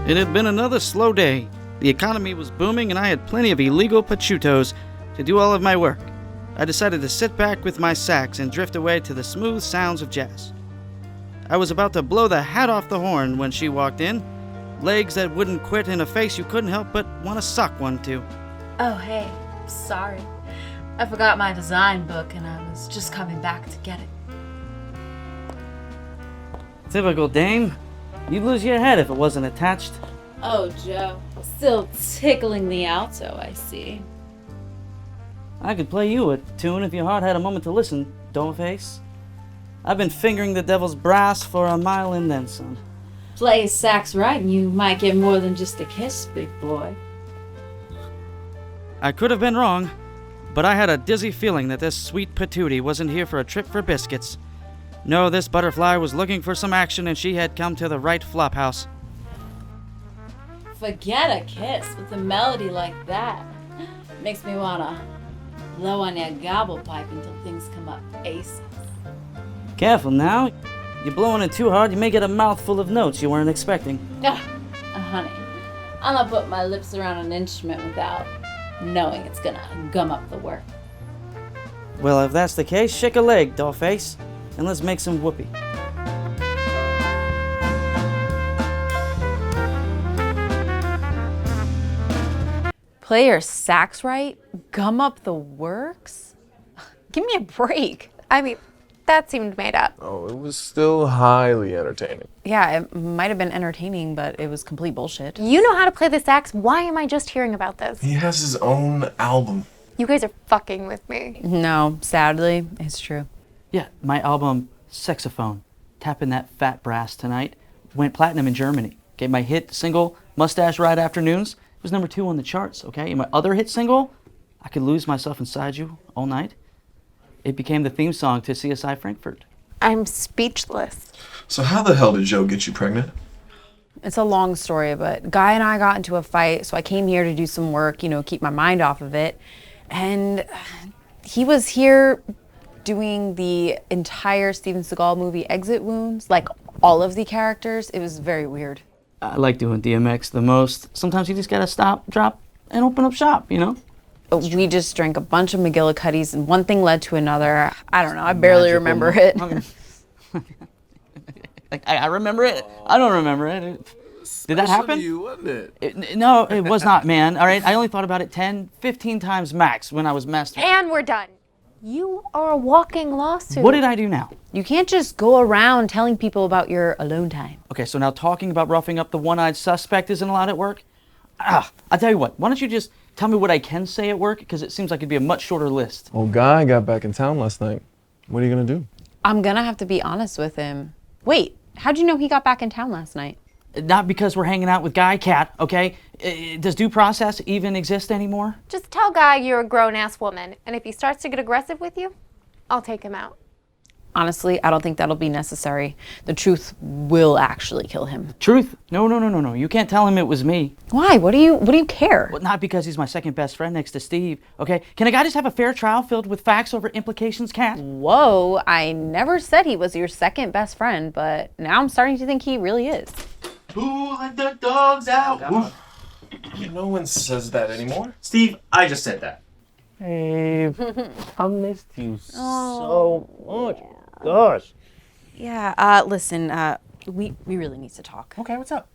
It had been another slow day. The economy was booming and I had plenty of illegal pachutos to do all of my work. I decided to sit back with my sax and drift away to the smooth sounds of jazz. I was about to blow the hat off the horn when she walked in. Legs that wouldn't quit and a face you couldn't help but want to suck one to. Oh, hey, sorry. I forgot my design book and I was just coming back to get it. Typical dame. You'd lose your head if it wasn't attached. Oh, Joe. Still tickling the alto, I see. I could play you a tune if your heart had a moment to listen, dollface. I've been fingering the devil's brass for a mile and then some. Play his sax right and you might get more than just a kiss, big boy. I could have been wrong, but I had a dizzy feeling that this sweet patootie wasn't here for a trip for biscuits. No, this butterfly was looking for some action and she had come to the right flophouse. Forget a kiss with a melody like that. Makes me wanna blow on your gobble pipe until things come up aces. Careful now. You're blowing it too hard, you may get a mouthful of notes you weren't expecting. Honey, I'll not put my lips around an instrument without knowing it's gonna gum up the work. Well, if that's the case, shake a leg, dollface, and let's make some whoopee. Play your sax right? Gum up the works? Give me a break. I mean, that seemed made up. Oh, it was still highly entertaining. Yeah, it might have been entertaining, but it was complete bullshit. You know how to play the sax. Why am I just hearing about this? He has his own album. You guys are fucking with me. No, sadly, it's true. Yeah, my album, Sexophone, Tapping That Fat Brass Tonight, went platinum in Germany. Okay, my hit single, Mustache Ride Afternoons, was number 2 on the charts, okay? And my other hit single, I Could Lose Myself Inside You All Night, it became the theme song to CSI Frankfurt. I'm speechless. So how the hell did Joe get you pregnant? It's a long story, but Guy and I got into a fight, so I came here to do some work, keep my mind off of it. And he was here doing the entire Steven Seagal movie Exit Wounds, like all of the characters. It was very weird. I like doing DMX the most. Sometimes you just gotta stop, drop, and open up shop, We just drank a bunch of McGillicuddies, and one thing led to another. I don't know, I barely remember it. I remember it. I don't remember it. Did that happen? You, wasn't it? No, it was not, man. All right, I only thought about it 10, 15 times max when I was masturbating. And we're done. You are a walking lawsuit. What did I do now? You can't just go around telling people about your alone time. Okay, so now talking about roughing up the one-eyed suspect isn't allowed at work? I'll tell you what, why don't you just tell me what I can say at work, because it seems like it'd be a much shorter list. Old Guy got back in town last night. What are you gonna do? I'm gonna have to be honest with him. Wait, how'd you know he got back in town last night? Not because we're hanging out with Guy Cat, okay? Does due process even exist anymore? Just tell Guy you're a grown-ass woman, and if he starts to get aggressive with you, I'll take him out. Honestly, I don't think that'll be necessary. The truth will actually kill him. Truth? No. You can't tell him it was me. Why? What do you care? Well, not because he's my second best friend next to Steve, okay? Can a guy just have a fair trial filled with facts over implications, Cat? Whoa, I never said he was your second best friend, but now I'm starting to think he really is. Who let the dogs out? No one says that anymore. Steve, I just said that. Hey, I missed you so much. Gosh. Yeah, listen, we really need to talk. Okay, what's up?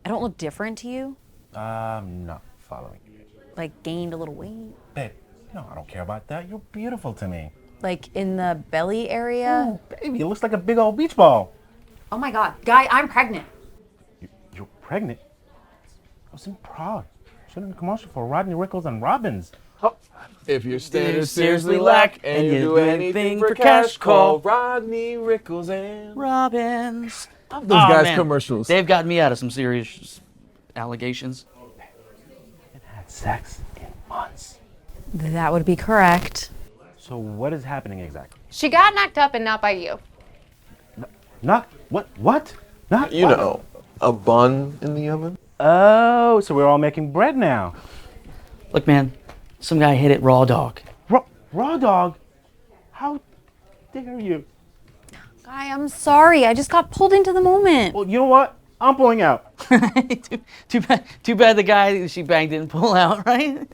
I don't look different to you? I'm not following. Like gained a little weight? Babe, no, I don't care about that. You're beautiful to me. Like in the belly area? Oh, baby, it looks like a big old beach ball. Oh my God, Guy, I'm pregnant. You're pregnant? I was in Prague. Shooting a commercial for Rodney Rickles and Robbins. If your standards seriously seriously lack lack and you do anything for cash, call Rodney Rickles and Robbins. those guys' man. commercials. They've gotten me out of some serious allegations. And had sex in months. That would be correct. So what is happening exactly? She got knocked up and not by you. Not what? What? Not You what? know, a bun in the oven. Oh, so we're all making bread now. Look, man, some guy hit it raw dog. Raw dog? How dare you? Guy, I'm sorry. I just got pulled into the moment. Well, you know what? I'm pulling out. Too bad the guy she banged didn't pull out, right?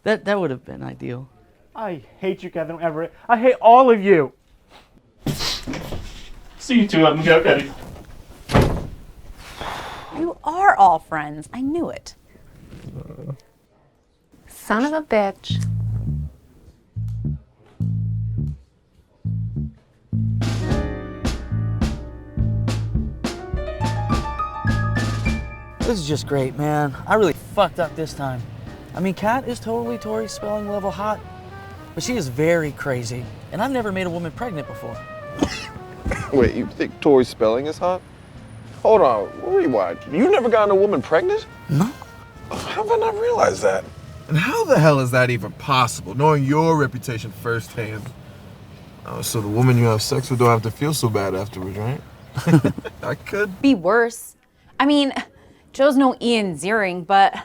That would have been ideal. I hate you, Catherine Everett. I hate all of you. See you two on the Eddie. You are all friends. I knew it. Son of a bitch. This is just great, man. I really fucked up this time. I mean, Kat is totally Tori spelling level hot, but she is very crazy, and I've never made a woman pregnant before. Wait, you think Tori Spelling is hot? Hold on, rewind. You've never gotten a woman pregnant? No. How have I not realized that? And how the hell is that even possible, knowing your reputation firsthand? Oh, so the woman you have sex with don't have to feel so bad afterwards, right? I could. Be worse. I mean, Joe's no Ian Ziering, but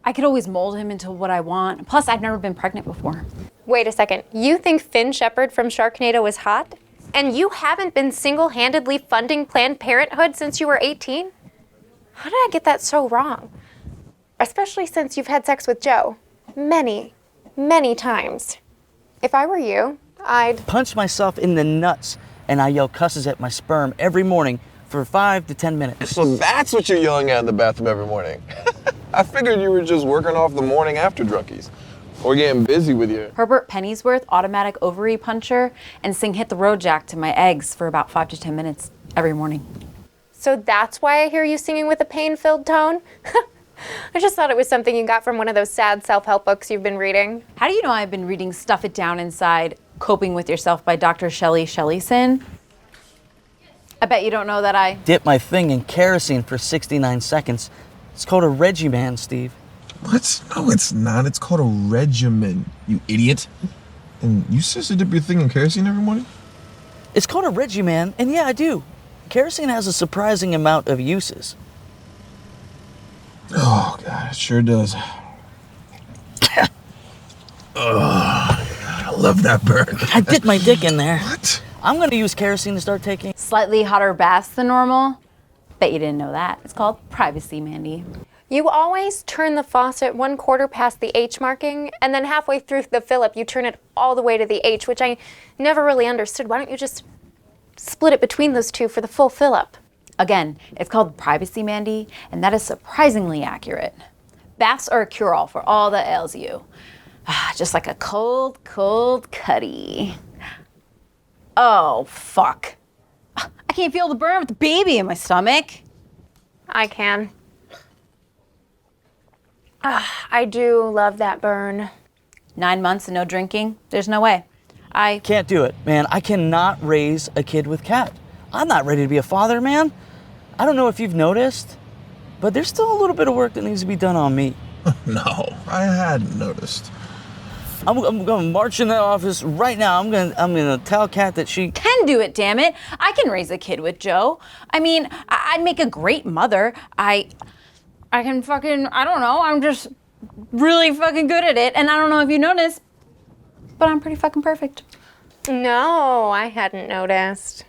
I could always mold him into what I want. Plus, I've never been pregnant before. Wait a second. You think Finn Shepard from Sharknado is hot? And you haven't been single-handedly funding Planned Parenthood since you were 18? How did I get that so wrong? Especially since you've had sex with Joe. Many, many times. If I were you, I'd Punch myself in the nuts, and I yell cusses at my sperm every morning for 5 to 10 minutes. So that's what you're yelling at in the bathroom every morning. I figured you were just working off the morning after drunkies. Or getting busy with your... Herbert Pennyworth, automatic ovary puncher, and sing Hit the Road Jack to my eggs for about 5 to 10 minutes every morning. So that's why I hear you singing with a pain-filled tone? I just thought it was something you got from one of those sad self-help books you've been reading. How do you know I've been reading Stuff It Down Inside, Coping with Yourself by Dr. Shelley Shelleyson? I bet you don't know that I... Dip my thing in kerosene for 69 seconds. It's called a regimen, Steve. What? No, it's not. It's called a regimen, you idiot. And you seriously dip your thing in kerosene every morning? It's called a regimen, and yeah, I do. Kerosene has a surprising amount of uses. Oh, God, it sure does. I love that burn. I dipped my dick in there. What? I'm gonna use kerosene to start taking. Slightly hotter baths than normal? Bet you didn't know that. It's called privacy, Mandy. You always turn the faucet 1/4 past the H marking, and then halfway through the fill-up, you turn it all the way to the H, which I never really understood. Why don't you just split it between those two for the full fill-up? Again, it's called privacy, Mandy, and that is surprisingly accurate. Baths are a cure-all for all that ails you. Just like a cold, cold cutty. Oh, fuck. I can't feel the burn with the baby in my stomach. I can. I do love that burn. 9 months and no drinking? There's no way. I Can't do it, man. I cannot raise a kid with Kat. I'm not ready to be a father, man. I don't know if you've noticed, but there's still a little bit of work that needs to be done on me. No, I hadn't noticed. I'm gonna march in that office right now. I'm gonna tell Kat that she can do it, damn it. I can raise a kid with Joe. I mean, I'd make a great mother. I can fucking, I don't know, I'm just really fucking good at it. And I don't know if you noticed, but I'm pretty fucking perfect. No, I hadn't noticed.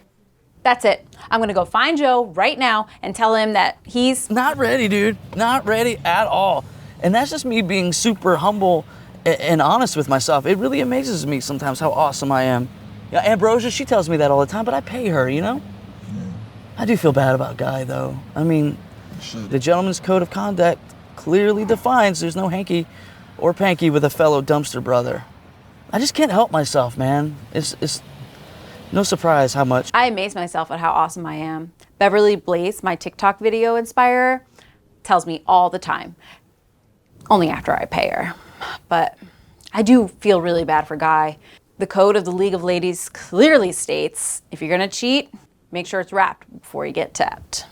That's it. I'm gonna go find Joe right now and tell him that he's not ready, dude. Not ready at all. And that's just me being super humble and honest with myself. It really amazes me sometimes how awesome I am. Yeah, Ambrosia, she tells me that all the time, but I pay her, you know? I do feel bad about Guy, though. I mean, the gentleman's code of conduct clearly defines there's no hanky or panky with a fellow dumpster brother. I just can't help myself, man. It's no surprise how much. I amaze myself at how awesome I am. Beverly Blaze, my TikTok video inspirer, tells me all the time. Only after I pay her. But I do feel really bad for Guy. The code of the League of Ladies clearly states, if you're gonna cheat, make sure it's wrapped before you get tapped.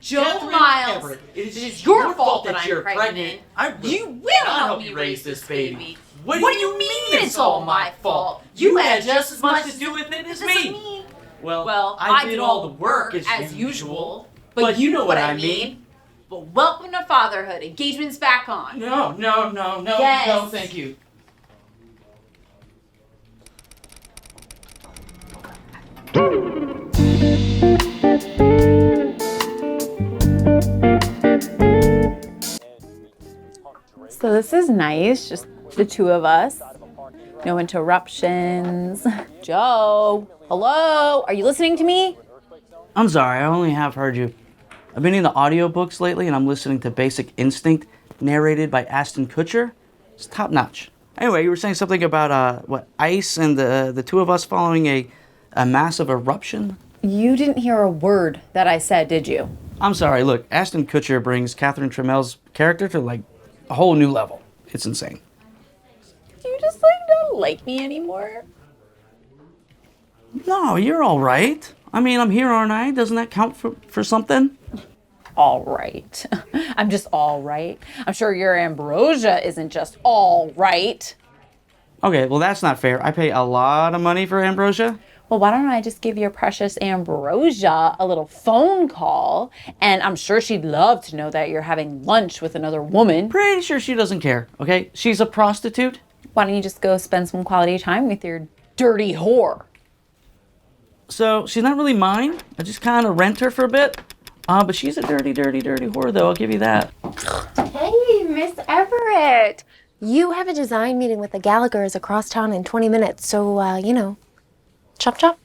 Joe Miles, it is your fault that I'm pregnant. You will help me raise this baby. What do you mean it's all my fault? You had just as much to do with it as me. Well, I did all the work as usual, but you know what I mean. But welcome to fatherhood. Engagement's back on. No, Yes. no, thank you. So this is nice, just the two of us. No interruptions. Joe, hello? Are you listening to me? I'm sorry, I only half heard you. I've been in the audiobooks lately, and I'm listening to Basic Instinct, narrated by Ashton Kutcher. It's top notch. Anyway, you were saying something about ice and the two of us following a massive eruption? You didn't hear a word that I said, did you? I'm sorry, look, Ashton Kutcher brings Catherine Trammell's character to like a whole new level. It's insane. Do you just don't like me anymore? No, you're all right. I mean, I'm here, aren't I? Doesn't that count for something? All right. I'm just all right. I'm sure your ambrosia isn't just all right. Okay, well, that's not fair. I pay a lot of money for ambrosia. Well, why don't I just give your precious ambrosia a little phone call? And I'm sure she'd love to know that you're having lunch with another woman. Pretty sure she doesn't care, okay? She's a prostitute. Why don't you just go spend some quality time with your dirty whore? So, she's not really mine. I just kind of rent her for a bit. But she's a dirty, dirty, dirty whore, though. I'll give you that. Hey, Miss Everett. You have a design meeting with the Gallaghers across town in 20 minutes, so, chop chop.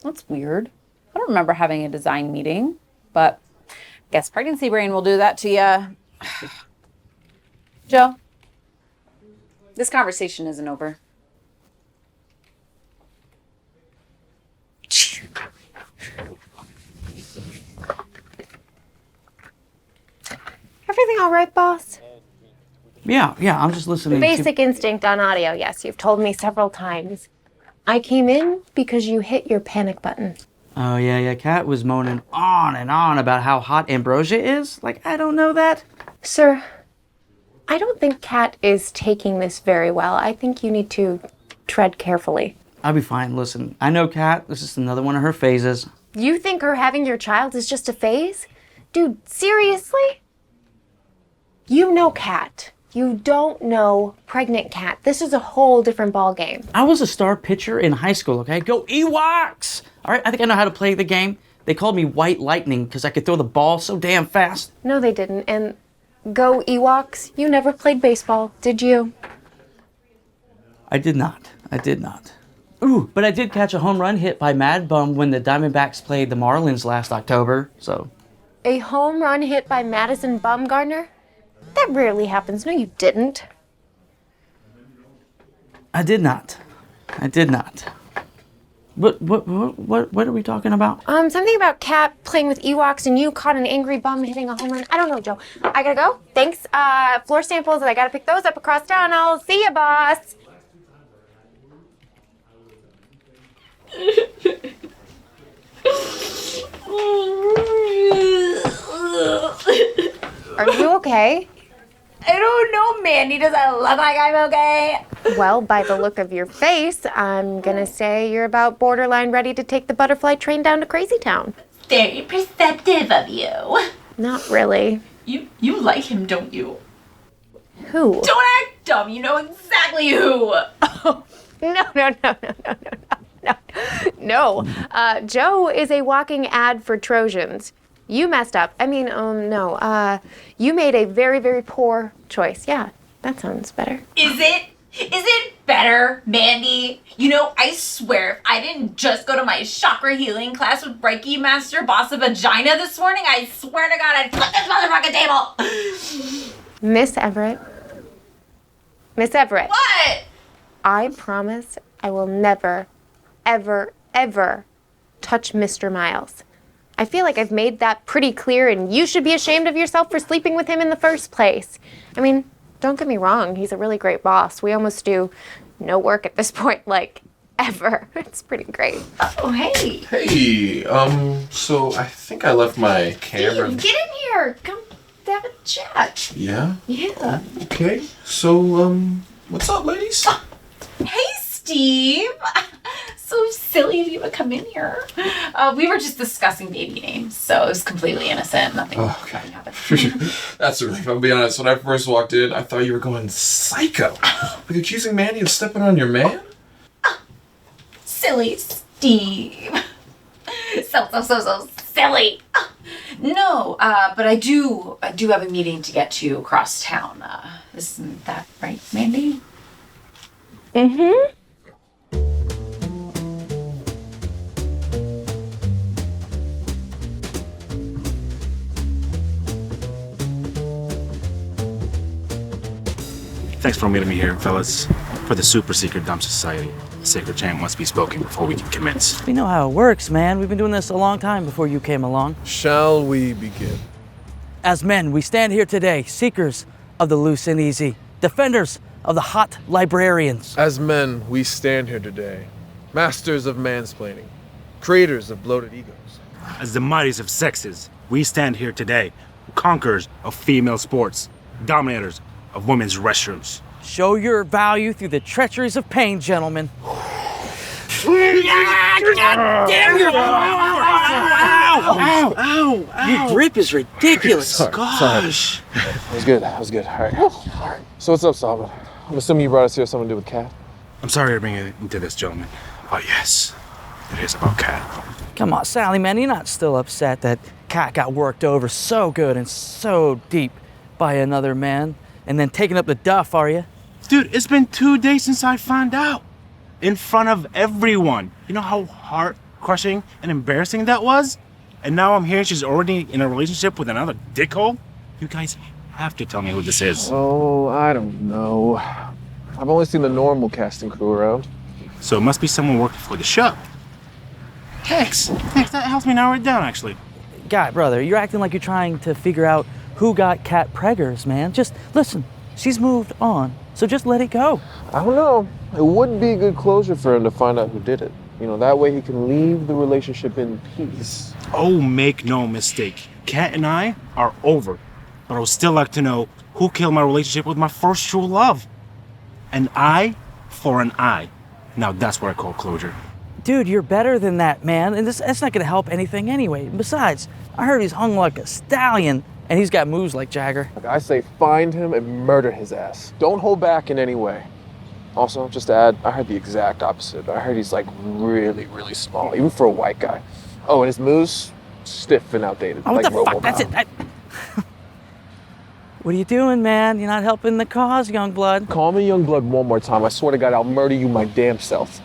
That's weird. I don't remember having a design meeting, but I guess pregnancy brain will do that to you. Joe, this conversation isn't over. Everything all right, boss? Yeah, I'm just listening Basic Instinct on audio, yes. You've told me several times. I came in because you hit your panic button. Oh, yeah, Kat was moaning on and on about how hot ambrosia is. Like, I don't know that. Sir, I don't think Kat is taking this very well. I think you need to tread carefully. I'll be fine. Listen, I know Kat. This is another one of her phases. You think her having your child is just a phase? Dude, seriously? You know Kat. You don't know pregnant Kat. This is a whole different ballgame. I was a star pitcher in high school, okay? Go Ewoks! All right, I think I know how to play the game. They called me White Lightning because I could throw the ball so damn fast. No, they didn't. And go Ewoks, you never played baseball, did you? I did not. Ooh, but I did catch a home run hit by Mad Bum when the Diamondbacks played the Marlins last October, so. A home run hit by Madison Bumgarner? That rarely happens. No, you didn't. I did not. What are we talking about? Something about Kat playing with Ewoks and you caught an angry bum hitting a home run. I don't know, Joe. I gotta go. Thanks. Floor samples, I gotta pick those up across town. I'll see ya, boss. Are you okay? I don't know, Mandy. Does that look like I'm okay? Well, by the look of your face, I'm gonna say you're about borderline ready to take the butterfly train down to Crazy Town. Very perceptive of you. Not really. You like him, don't you? Who? Don't act dumb. You know exactly who. No. Joe is a walking ad for Trojans. You messed up. No. You made a very, very poor choice. Yeah, that sounds better. Is it better, Mandy. You know, I swear, if I didn't just go to my chakra healing class with Reiki Master Boss of Vagina this morning, I swear to God, I'd flip this motherfucking table. Miss Everett. Miss Everett. What? I promise I will never, ever, ever touch Mr. Miles. I feel like I've made that pretty clear, and you should be ashamed of yourself for sleeping with him in the first place. I mean, don't get me wrong, he's a really great boss. We almost do no work at this point, like, ever. It's pretty great. Oh, hey. Hey, so I think I left my camera. Steve, get in here. Come have a chat. Yeah? Yeah. Okay, so, what's up, ladies? Hey, Steve. So silly of you to come in here. We were just discussing baby names, so it was completely innocent. Nothing happened. That's the relief. I'll be honest, when I first walked in, I thought you were going psycho. Like accusing Mandy of stepping on your man? Silly Steve. So silly. No, but I do have a meeting to get to across town. Isn't that right, Mandy? Mm-hmm. Thanks for meeting me here, fellas. For the super secret dump society, the sacred chant must be spoken before we can commence. We know how it works, man. We've been doing this a long time before you came along. Shall we begin? As men, we stand here today, seekers of the loose and easy, defenders of the hot librarians. As men, we stand here today, masters of mansplaining, creators of bloated egos. As the mightiest of sexes, we stand here today, conquerors of female sports, dominators of women's restrooms. Show your value through the treacheries of pain, gentlemen. Damn you! Ow! Your grip is ridiculous. Sorry. Gosh. That was good. All right. So what's up, Solomon? I'm assuming you brought us here something to do with Kat? I'm sorry to bring it into this, gentlemen. But yes, it is about Kat. Come on, Sally, man, you're not still upset that Kat got worked over so good and so deep by another man and then taking up the duff, are you? Dude, it's been 2 days since I found out. In front of everyone. You know how heart-crushing and embarrassing that was? And now I'm here, she's already in a relationship with another dickhole? You guys have to tell me who this is. Oh, I don't know. I've only seen the normal casting crew around. So it must be someone working for the show. Thanks, that helps me narrow it down, actually. Guy, brother, you're acting like you're trying to figure out who got Kat preggers, man. Just listen, she's moved on, so just let it go. I don't know. It would be good closure for him to find out who did it. You know, that way he can leave the relationship in peace. Oh, make no mistake. Kat and I are over. But I would still like to know who killed my relationship with my first true love. An eye for an eye. Now that's what I call closure. Dude, you're better than that, man, and that's not gonna help anything anyway. Besides, I heard he's hung like a stallion, and he's got moves like Jagger. Like I say, find him and murder his ass. Don't hold back in any way. Also, just to add, I heard the exact opposite. I heard he's like really, really small, even for a white guy. Oh, and his moves, stiff and outdated. Oh, what like the fuck? RoboCop. That's it. What are you doing, man? You're not helping the cause, young blood. Call me young blood one more time. I swear to God, I'll murder you my damn self.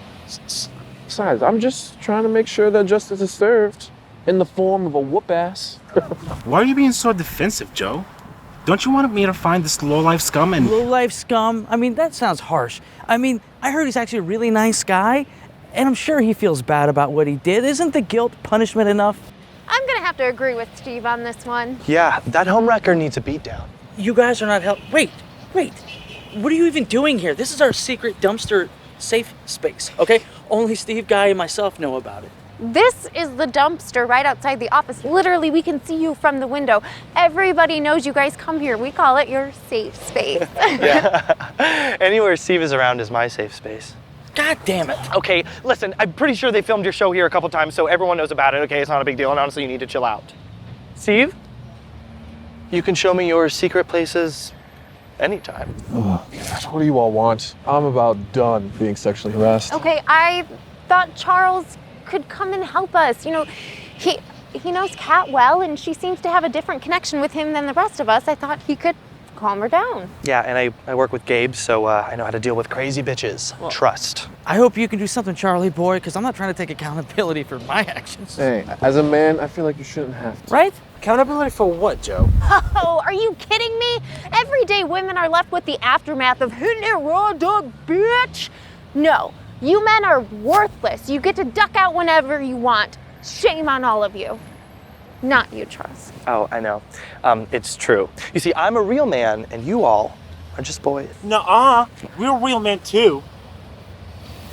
Besides, I'm just trying to make sure that justice is served in the form of a whoop ass. Why are you being so defensive, Joe? Don't you want me to find this low-life scum and... Low-life scum? I mean, that sounds harsh. I mean, I heard he's actually a really nice guy, and I'm sure he feels bad about what he did. Isn't the guilt punishment enough? I'm gonna have to agree with Steve on this one. Yeah, that homewrecker needs a beat down. You guys are not Wait. What are you even doing here? This is our secret dumpster safe space, okay? Only Steve, Guy, and myself know about it. This is the dumpster right outside the office. Literally, we can see you from the window. Everybody knows you guys come here. We call it your safe space. Yeah. Anywhere Steve is around is my safe space. God damn it. Okay, listen, I'm pretty sure they filmed your show here a couple times, so everyone knows about it, okay? It's not a big deal, and honestly, you need to chill out. Steve? You can show me your secret places anytime. Oh, gosh, what do you all want? I'm about done being sexually harassed. Okay, I thought Charles could come and help us. You know, he knows Kat well, and she seems to have a different connection with him than the rest of us. I thought he could calm her down. Yeah, and I work with Gabe, so I know how to deal with crazy bitches. Well, Trust. I hope you can do something, Charlie boy, because I'm not trying to take accountability for my actions. Hey, as a man, I feel like you shouldn't have to. Right? Accountability for what, Joe? Oh, are you kidding me? Every day women are left with the aftermath of hitting it raw dog, bitch. No, you men are worthless. You get to duck out whenever you want. Shame on all of you. Not you, Charles. Oh, I know. It's true. You see, I'm a real man, and you all are just boys. Nuh-uh. We're real men, too.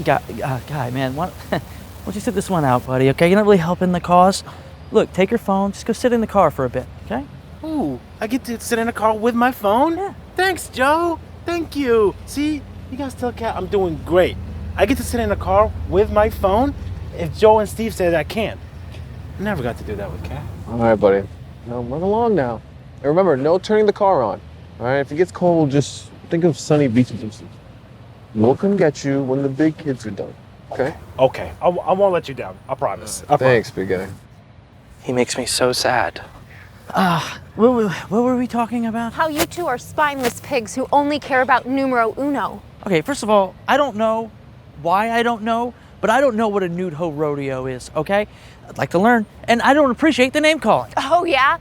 Guy, man, why don't you sit this one out, buddy, okay? You're not really helping the cause. Look, take your phone, just go sit in the car for a bit, okay? Ooh, I get to sit in a car with my phone? Yeah. Thanks, Joe. Thank you. See, you guys tell Kat I'm doing great. I get to sit in a car with my phone if Joe and Steve said I can't. I never got to do that with Kat. All right, buddy. Now run along now. And remember, no turning the car on. All right, if it gets cold, just think of sunny beaches or something. We'll come get you when the big kids are done, okay? Okay, I won't let you down. I promise. Thanks, big guy. He makes me so sad. What were we talking about? How you two are spineless pigs who only care about numero uno. Okay, first of all, I don't know why I don't know, but I don't know what a nude hoe rodeo is, okay? I'd like to learn, and I don't appreciate the name calling. Oh, yeah?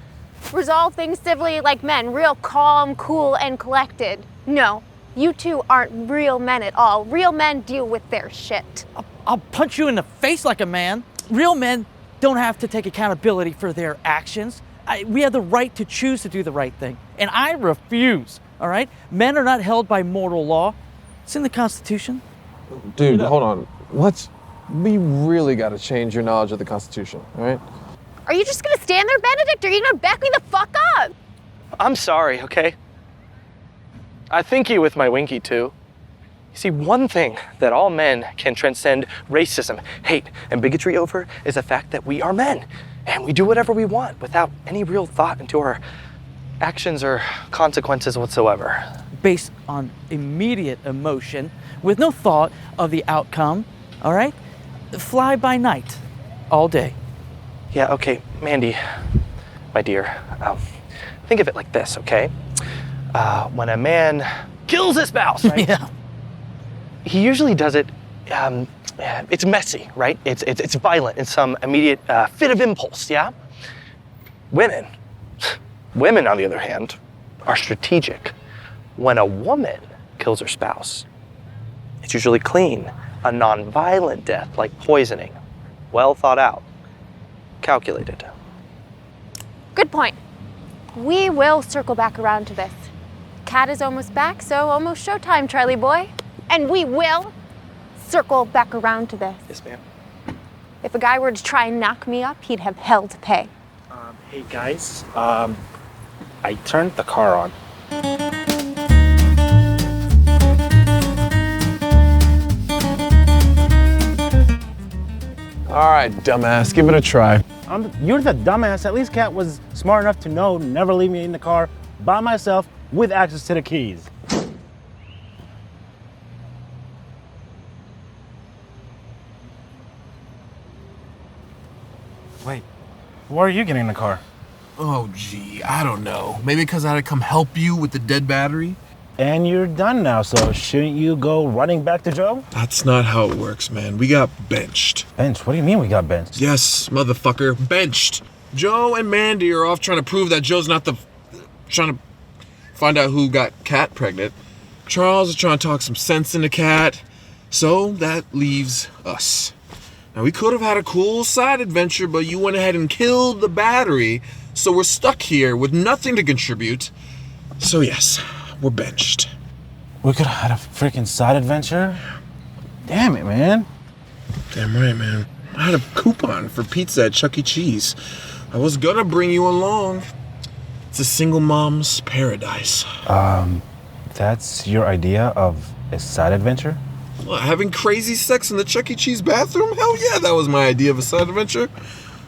Resolve things civilly like men, real calm, cool, and collected. No, you two aren't real men at all. Real men deal with their shit. I'll punch you in the face like a man. Real men don't have to take accountability for their actions. We have the right to choose to do the right thing, and I refuse, all right? Men are not held by mortal law. It's in the Constitution. Dude, hold on. We really got to change your knowledge of the Constitution, all right? Are you just gonna stand there, Benedict, or are you gonna back me the fuck up? I'm sorry, okay? I think you with my winky, too. You see, one thing that all men can transcend racism, hate, and bigotry over is the fact that we are men, and we do whatever we want without any real thought into our actions or consequences whatsoever. Based on immediate emotion, with no thought of the outcome, all right? Fly by night, all day. Yeah, okay, Mandy, my dear, think of it like this, okay? When a man kills his spouse, right? Yeah. He usually does it, it's messy, right? It's violent in some immediate fit of impulse, yeah? Women, on the other hand, are strategic. When a woman kills her spouse, it's usually clean, a non-violent death like poisoning, well thought out, calculated. Good point. We will circle back around to this. Kat is almost back, so almost showtime, Charlie boy. And we will circle back around to this. Yes, ma'am. If a guy were to try and knock me up, he'd have hell to pay. Hey, guys. I turned the car on. All right, dumbass, give it a try. You're the dumbass. At least Kat was smart enough to know never leave me in the car by myself with access to the keys. Wait, why are you getting in the car? Oh, gee, I don't know. Maybe because I had to come help you with the dead battery? And you're done now, so shouldn't you go running back to Joe? That's not how it works, man. We got benched. Benched? What do you mean we got benched? Yes, motherfucker, benched. Joe and Mandy are off trying to prove that Joe's not trying to find out who got Kat pregnant. Charles is trying to talk some sense into Kat. So that leaves us. Now, we could have had a cool side adventure, but you went ahead and killed the battery, so we're stuck here with nothing to contribute. So yes, we're benched. We could have had a freaking side adventure? Damn it, man. Damn right, man. I had a coupon for pizza at Chuck E. Cheese. I was gonna bring you along. It's a single mom's paradise. That's your idea of a side adventure? What, having crazy sex in the Chuck E. Cheese bathroom? Hell yeah, that was my idea of a side adventure.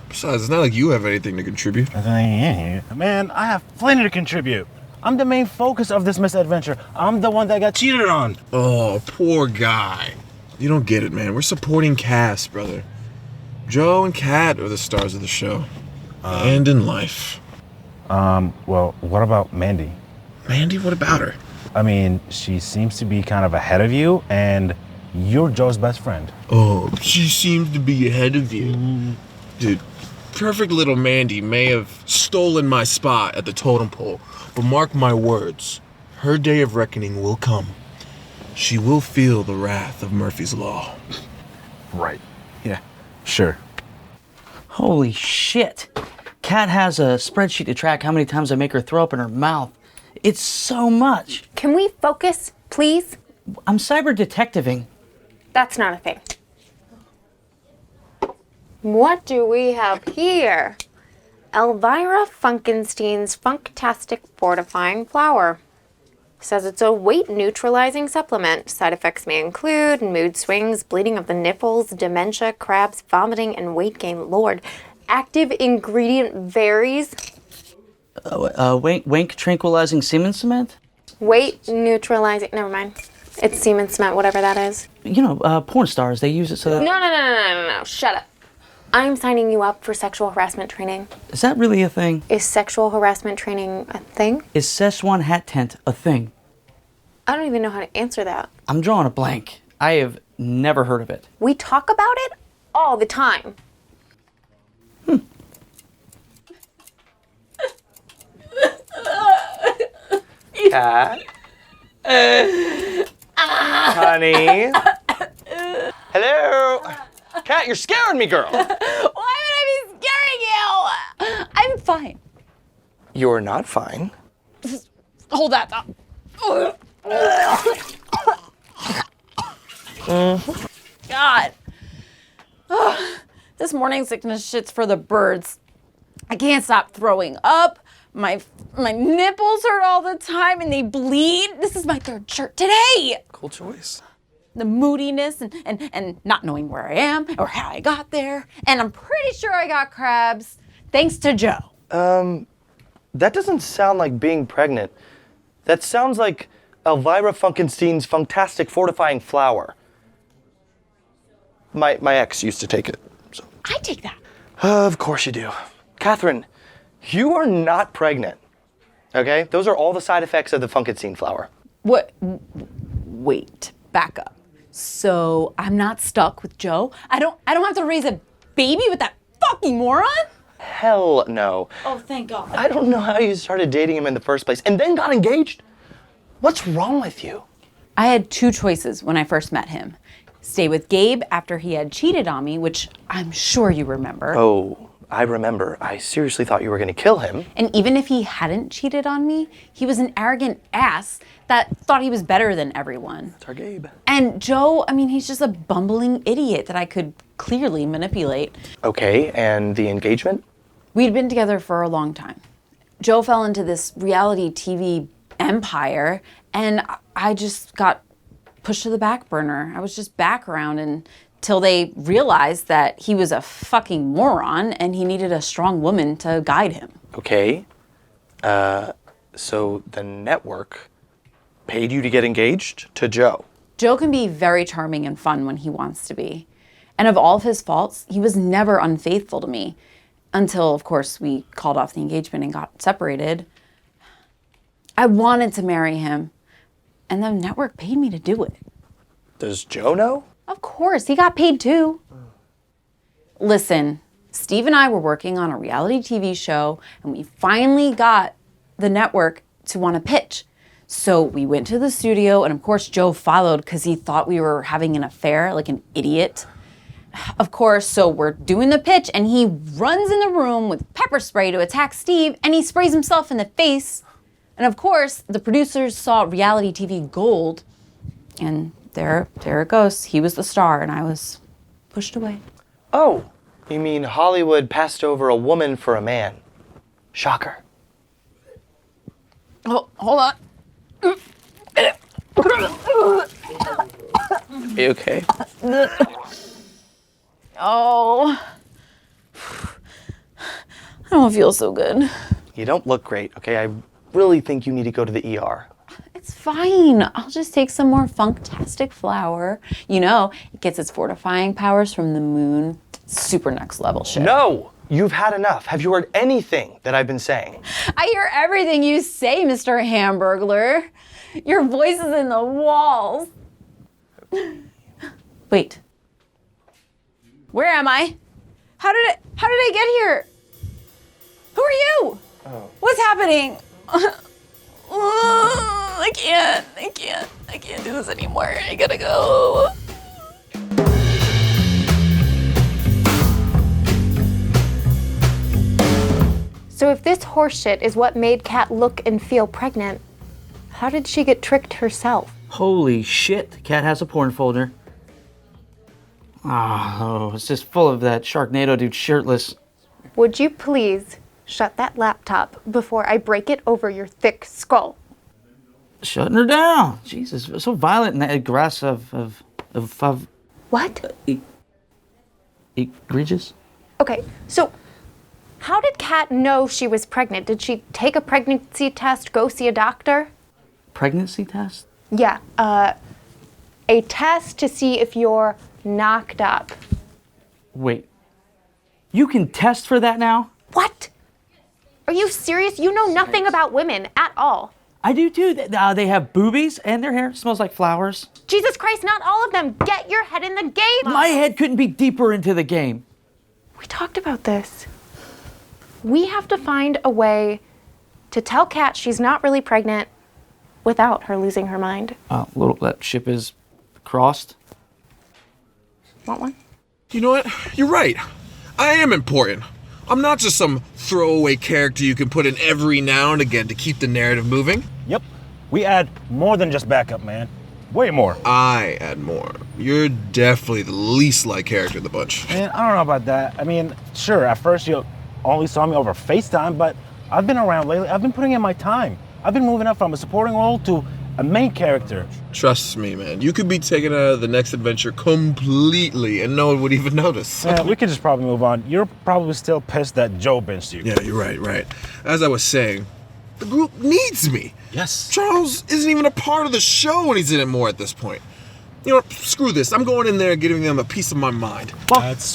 Besides, it's not like you have anything to contribute. Man, I have plenty to contribute. I'm the main focus of this misadventure. I'm the one that got cheated on. Oh, poor guy. You don't get it, man. We're supporting cast, brother. Joe and Kat are the stars of the show. And in life. Well, what about Mandy? Mandy, what about her? I mean, she seems to be kind of ahead of you, and you're Joe's best friend. Oh, she seems to be ahead of you. Dude, perfect little Mandy may have stolen my spot at the totem pole, but mark my words, her day of reckoning will come. She will feel the wrath of Murphy's Law. Right. Yeah, sure. Holy shit. Kat has a spreadsheet to track how many times I make her throw up in her mouth. It's so much. Can we focus, please? I'm cyber detectiving. That's not a thing. What do we have here? Elvira Funkenstein's Funktastic Fortifying Flour. Says it's a weight-neutralizing supplement. Side effects may include mood swings, bleeding of the nipples, dementia, crabs, vomiting, and weight gain. Lord. Active ingredient varies. Wink tranquilizing semen cement? Weight neutralizing. Never mind. It's semen cement, whatever that is. You know, porn stars, they use it so that... No. Shut up. I'm signing you up for sexual harassment training. Is that really a thing? Is sexual harassment training a thing? Is Szechuan hat tent a thing? I don't even know how to answer that. I'm drawing a blank. I have never heard of it. We talk about it all the time. Kat? Honey? Hello? Kat, you're scaring me, girl. Why would I be scaring you? I'm fine. You're not fine. Hold that thought. God. This morning sickness shit's for the birds. I can't stop throwing up. My nipples hurt all the time and they bleed. This is my third shirt today. Cool choice. The moodiness and not knowing where I am or how I got there. And I'm pretty sure I got crabs thanks to Joe. That doesn't sound like being pregnant. That sounds like Elvira Funkenstein's Funktastic Fortifying Flour. My ex used to take it. So. I take that. Of course you do. Catherine, you are not pregnant. Okay? Those are all the side effects of the Funkenstein flour. What? Wait, back up. So I'm not stuck with Joe? I don't have to raise a baby with that fucking moron? Hell no. Oh, thank God. I don't know how you started dating him in the first place and then got engaged. What's wrong with you? I had two choices when I first met him. Stay with Gabe after he had cheated on me, which I'm sure you remember. Oh, I remember. I seriously thought you were going to kill him. And even if he hadn't cheated on me, he was an arrogant ass that thought he was better than everyone. That's our Gabe. And Joe, I mean, he's just a bumbling idiot that I could clearly manipulate. Okay, and the engagement? We'd been together for a long time. Joe fell into this reality TV empire, and I just got pushed to the back burner. I was just background until they realized that he was a fucking moron and he needed a strong woman to guide him. Okay. So the network paid you to get engaged to Joe? Joe can be very charming and fun when he wants to be. And of all of his faults, he was never unfaithful to me. Until, of course, we called off the engagement and got separated. I wanted to marry him, and the network paid me to do it. Does Joe know? Of course, he got paid too. Listen, Steve and I were working on a reality TV show, and we finally got the network to want to pitch. So we went to the studio, and of course, Joe followed because he thought we were having an affair, like an idiot. Of course, so we're doing the pitch, and he runs in the room with pepper spray to attack Steve, and he sprays himself in the face. And of course, the producers saw reality TV gold, and there it goes. He was the star, and I was pushed away. Oh, you mean Hollywood passed over a woman for a man? Shocker. Oh, hold on. You okay? Oh, I don't feel so good. You don't look great, okay? I really think you need to go to the ER. It's fine. I'll just take some more Funktastic flour. You know, it gets its fortifying powers from the moon. Super next level shit. No! You've had enough. Have you heard anything that I've been saying? I hear everything you say, Mr. Hamburglar. Your voice is in the walls. Wait. Where am I? How did I get here? Who are you? Oh. What's happening? I can't do this anymore. I gotta go. So if this horseshit is what made Kat look and feel pregnant, how did she get tricked herself? Holy shit, Kat has a porn folder. Oh, it's just full of that Sharknado dude shirtless. Would you please shut that laptop before I break it over your thick skull? Shutting her down. Jesus, so violent and aggressive. What? Egregious? Okay, so how did Kat know she was pregnant? Did she take a pregnancy test, go see a doctor? Pregnancy test? Yeah, a test to see if you're knocked up. Wait, you can test for that now? What? Are you serious? You know nothing about women at all. I do too. They have boobies and their hair smells like flowers. Jesus Christ, not all of them. Get your head in the game. My head couldn't be deeper into the game. We talked about this. We have to find a way to tell Kat she's not really pregnant without her losing her mind. That ship is crossed. Want one? You know what? You're right. I am important. I'm not just some throwaway character you can put in every now and again to keep the narrative moving. Yep. We add more than just backup, man. Way more. I add more. You're definitely the least liked character in the bunch. Man, I don't know about that. I mean, sure, at first you only saw me over FaceTime, but I've been around lately. I've been putting in my time. I've been moving up from a supporting role to a main character. Trust me, man. You could be taken out of the next adventure completely and no one would even notice. Yeah, we could just probably move on. You're probably still pissed that Joe benched you. Yeah, you're right. As I was saying, the group needs me. Yes. Charles isn't even a part of the show when he's in it more at this point. You know what? Screw this. I'm going in there and giving them a piece of my mind. Well, let's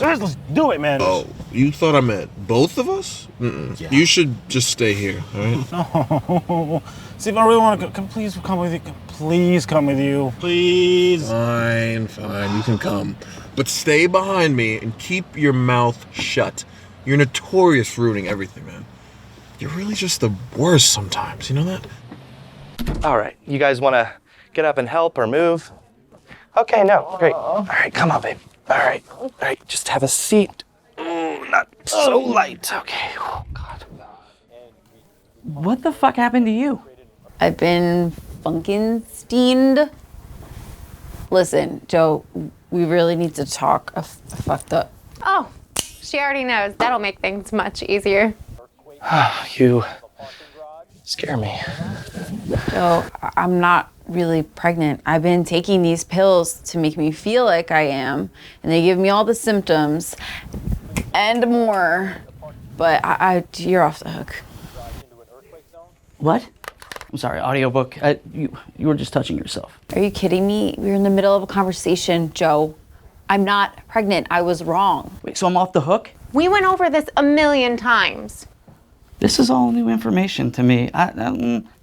do it, man. Oh, you thought I meant both of us? Mm-mm. Yeah. You should just stay here, all right? No. See, if I really want to please come with you. Please come with you. Please. Fine. You can come. But stay behind me and keep your mouth shut. You're notorious for ruining everything, man. You're really just the worst sometimes, you know that? All right, you guys want to get up and help or move? Okay, no, great. All right, come on, babe. All right, just have a seat. Oh, not so light. Okay, oh, God. What the fuck happened to you? I've been Funkensteined. Listen, Joe, we really need to talk. I fucked up. Oh, she already knows. That'll make things much easier. You scare me. Joe, I'm not really pregnant. I've been taking these pills to make me feel like I am, and they give me all the symptoms and more. But you're off the hook. What? I'm sorry, audiobook. You were just touching yourself. Are you kidding me? We were in the middle of a conversation, Joe. I'm not pregnant. I was wrong. Wait, so I'm off the hook? We went over this 1,000,000 times. This is all new information to me.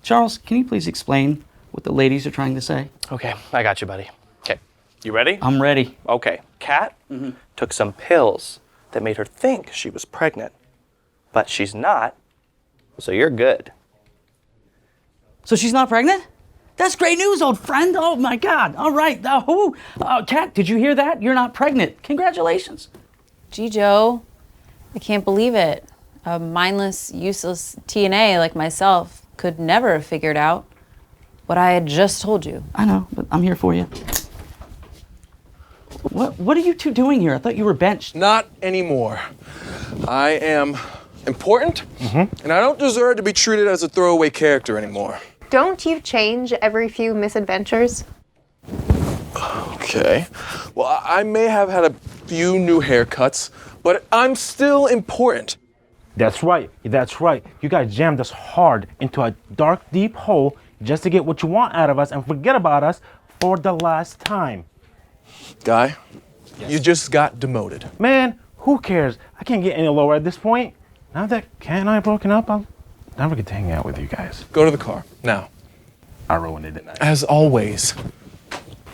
Charles, can you please explain what the ladies are trying to say? Okay, I got you, buddy. Okay, you ready? I'm ready. Okay, Kat took some pills that made her think she was pregnant, but she's not, so you're good. So she's not pregnant? That's great news, old friend. Oh my God. All right. Kat, did you hear that? You're not pregnant. Congratulations. Gee, Joe, I can't believe it. A mindless, useless TNA like myself could never have figured out what I had just told you. I know, but I'm here for you. What are you two doing here? I thought you were benched. Not anymore. I am important, and I don't deserve to be treated as a throwaway character anymore. Don't you change every few misadventures? Okay. Well, I may have had a few new haircuts, but I'm still important. That's right. You guys jammed us hard into a dark, deep hole just to get what you want out of us and forget about us for the last time. Guy, you just got demoted. Man, Who cares? I can't get any lower at this point. Now that Kat and I are broken up, I'll never get to hang out with you guys. Go to the car, now. I ruined it, didn't I? As always.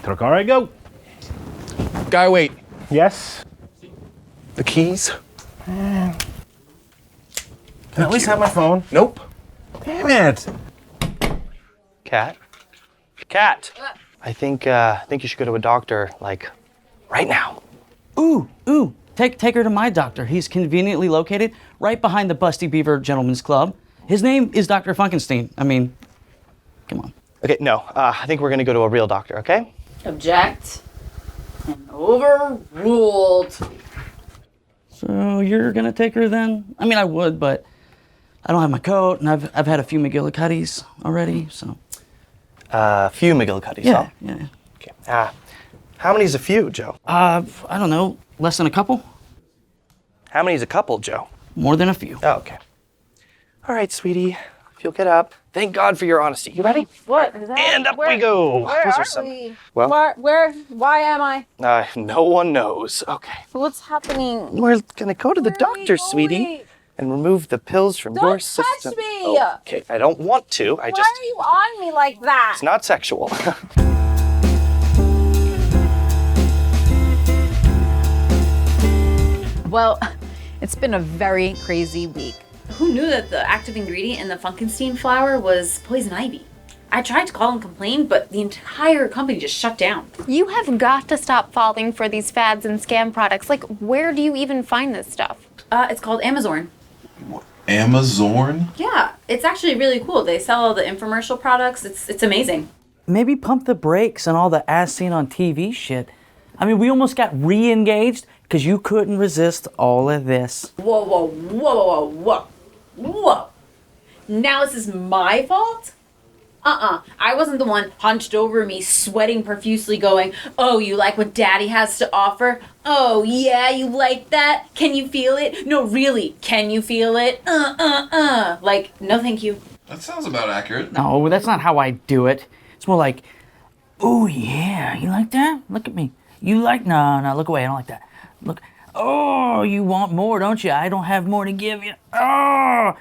To the car I go. Guy, wait. Yes? The keys? Can I at least have my phone? Nope. Damn it. Kat? Kat! I think you should go to a doctor, like, right now. Ooh. Take her to my doctor. He's conveniently located right behind the Busty Beaver Gentlemen's Club. His name is Dr. Funkenstein. I mean, come on. Okay, no, I think we're gonna go to a real doctor, okay? Object. And overruled. So you're gonna take her then? I mean, I would, but I don't have my coat, and I've had a few McGillicuddies already, so. A few McGillicuddies, Yeah, huh? yeah. Okay. How many is a few, Joe? I don't know, less than a couple? How many is a couple, Joe? More than a few. Oh, okay. All right, sweetie. If you'll get up. Thank God for your honesty. You ready? What is that? And up we go. Where Those are some- we? Well- why am I? No one knows. Okay. What's happening? We're gonna go to the Where are we doctor, sweetie, going? and remove the pills from your Don't system. touch me! Oh, okay, I don't want to. Why are you on me like that? It's not sexual. Well, it's been a very crazy week. Who knew that the active ingredient in the Funkenstein flour was poison ivy? I tried to call and complain, but the entire company just shut down. You have got to stop falling for these fads and scam products. Like, where do you even find this stuff? It's called Amazon. Amazon? Yeah, it's actually really cool. They sell all the infomercial products. It's amazing. Maybe pump the brakes on all the as seen on TV shit. I mean, we almost got re-engaged because you couldn't resist all of this. Whoa. Now this is my fault? I wasn't the one hunched over me, sweating profusely going, "Oh, you like what Daddy has to offer? Oh, yeah, you like that? Can you feel it? No, really, can you feel it? Like, no thank you." That sounds about accurate. No, that's not how I do it. It's more like, oh yeah, you like that? Look at me. You like, no, look away, I don't like that. Look, oh, you want more, don't you? I don't have more to give you. Oh,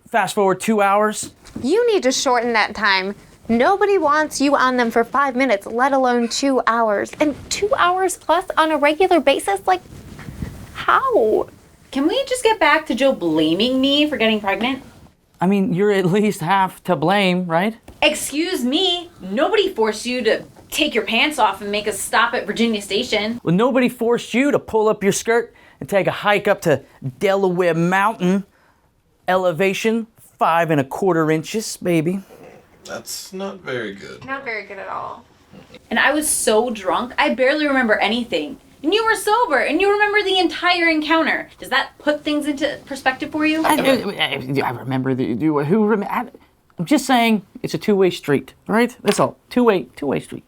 fast forward 2 hours. You need to shorten that time. Nobody wants you on them for 5 minutes, let alone 2 hours. And 2 hours plus on a regular basis? Like, how? Can we just get back to Joe blaming me for getting pregnant? I mean, you're at least half to blame, right? Excuse me, nobody forced you to take your pants off and make us stop at Virginia Station. Well, nobody forced you to pull up your skirt and take a hike up to Delaware Mountain. Elevation 5 1/4 inches, baby. That's not very good. Not very good at all. And I was so drunk, I barely remember anything. And you were sober, and you remember the entire encounter. Does that put things into perspective for you? I remember I'm just saying it's a two-way street, all right? That's all. Two-way street.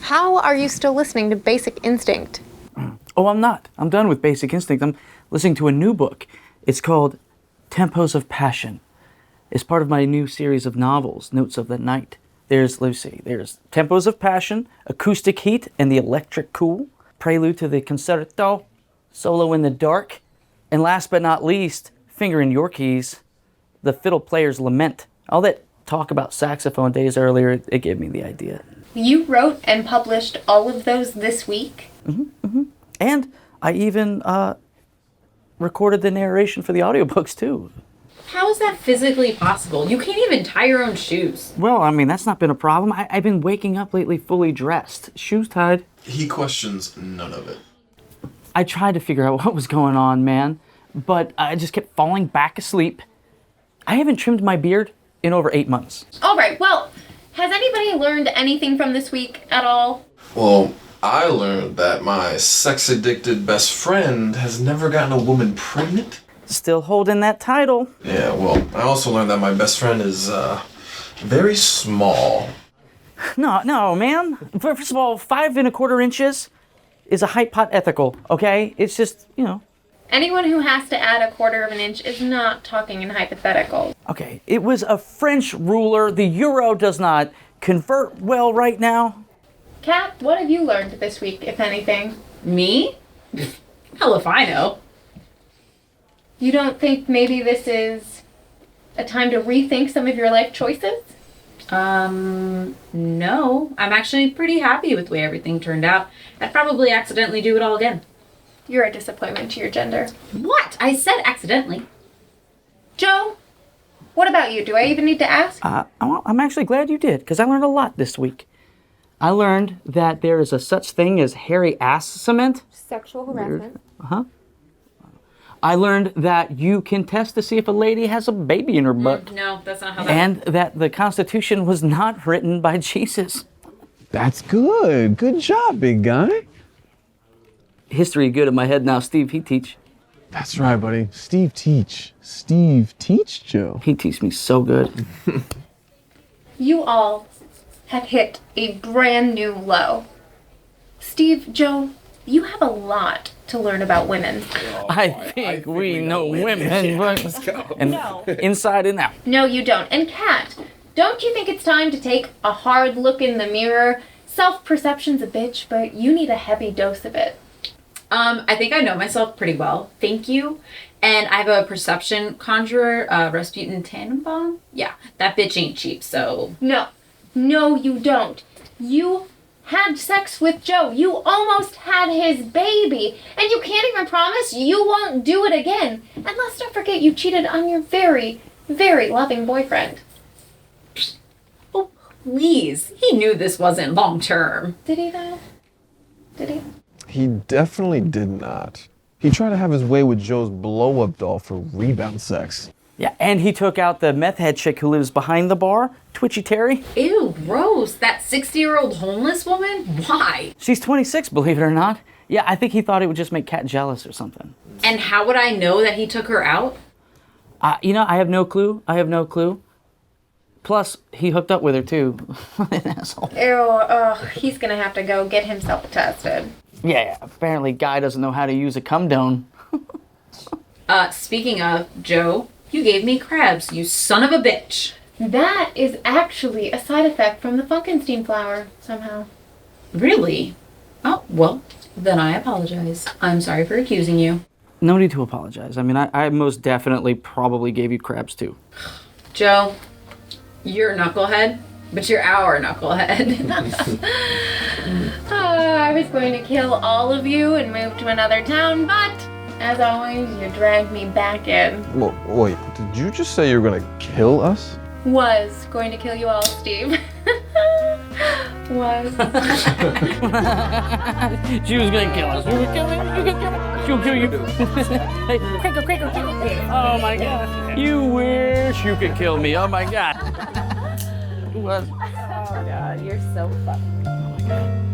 How are you still listening to Basic Instinct? Oh, I'm not. I'm done with Basic Instinct. I'm listening to a new book. It's called Tempos of Passion. It's part of my new series of novels, Notes of the Night. There's Tempos of Passion, Acoustic Heat, and the Electric Cool, Prelude to the Concerto, Solo in the Dark, and last but not least, Finger in Your Keys, The Fiddle Player's Lament. All that talk about saxophone days earlier, it gave me the idea. You wrote and published all of those this week? And I even recorded the narration for the audiobooks too. How is that physically possible? You can't even tie your own shoes. Well, I mean, that's not been a problem. I've been waking up lately fully dressed, shoes tied. He questions none of it. I tried to figure out what was going on, man, but I just kept falling back asleep. I haven't trimmed my beard in over 8 months. All right, well, has anybody learned anything from this week at all? Well, I learned that my sex-addicted best friend has never gotten a woman pregnant. Still holding that title. Yeah, well, I also learned that my best friend is, very small. No, man. First of all, 5 1/4 inches is a hypothetical, okay? It's just, Anyone who has to add 1/4 of an inch is not talking in hypotheticals. Okay, it was a French ruler. The euro does not convert well right now. Kat, what have you learned this week, if anything? Me? Hell if I know. You don't think maybe this is a time to rethink some of your life choices? No. I'm actually pretty happy with the way everything turned out. I'd probably accidentally do it all again. You're a disappointment to your gender. What? I said accidentally. Joe, what about you? Do I even need to ask? I'm actually glad you did, because I learned a lot this week. I learned that there is a such thing as hairy ass cement. Sexual harassment. I learned that you can test to see if a lady has a baby in her butt. No, that's not how that And that the Constitution was not written by Jesus. That's good. Good job, big guy. History good in my head now. Steve, he teach. That's right, buddy. Steve teach. Steve teach, Joe. He teach me so good. You all have hit a brand new low. Steve, Joe, you have a lot to learn about women. I think we know women. Let's go. And inside and out. No, you don't. And Kat, don't you think it's time to take a hard look in the mirror? Self-perception's a bitch, but you need a heavy dose of it. I think I know myself pretty well. Thank you. And I have a perception conjurer, Rasputin Tannenbaum. Yeah, that bitch ain't cheap, so... No, you don't. You had sex with Joe. You almost had his baby. And you can't even promise you won't do it again. And let's not forget you cheated on your very, very loving boyfriend. Oh, please. He knew this wasn't long-term. Did he, though? Did he? He definitely did not. He tried to have his way with Joe's blow-up doll for rebound sex. Yeah, and he took out the meth head chick who lives behind the bar, Twitchy Terry. Ew, gross. That 60-year-old homeless woman? Why? She's 26, believe it or not. Yeah, I think he thought it would just make Kat jealous or something. And how would I know that he took her out? I have no clue. Plus, he hooked up with her, too. An asshole. Ew, he's gonna have to go get himself tested. Yeah, apparently Guy doesn't know how to use a cum-dome. Speaking of, Joe, you gave me crabs, you son of a bitch. That is actually a side effect from the Funkenstein flower, somehow. Really? Oh, well, then I apologize. I'm sorry for accusing you. No need to apologize. I mean, I most definitely probably gave you crabs, too. Joe, you're a knucklehead, but you're our knucklehead. I was going to kill all of you and move to another town, but as always, you dragged me back in. Well, wait, did you just say you were gonna kill us? Was going to kill you all, Steve. Was. She was gonna kill us. You would kill me? You could kill me? She'll kill you. Hey, crinkle, crinkle, crinkle. Oh my God. You wish you could kill me. Oh my God. Was. Oh God, you're so funny. Oh my God.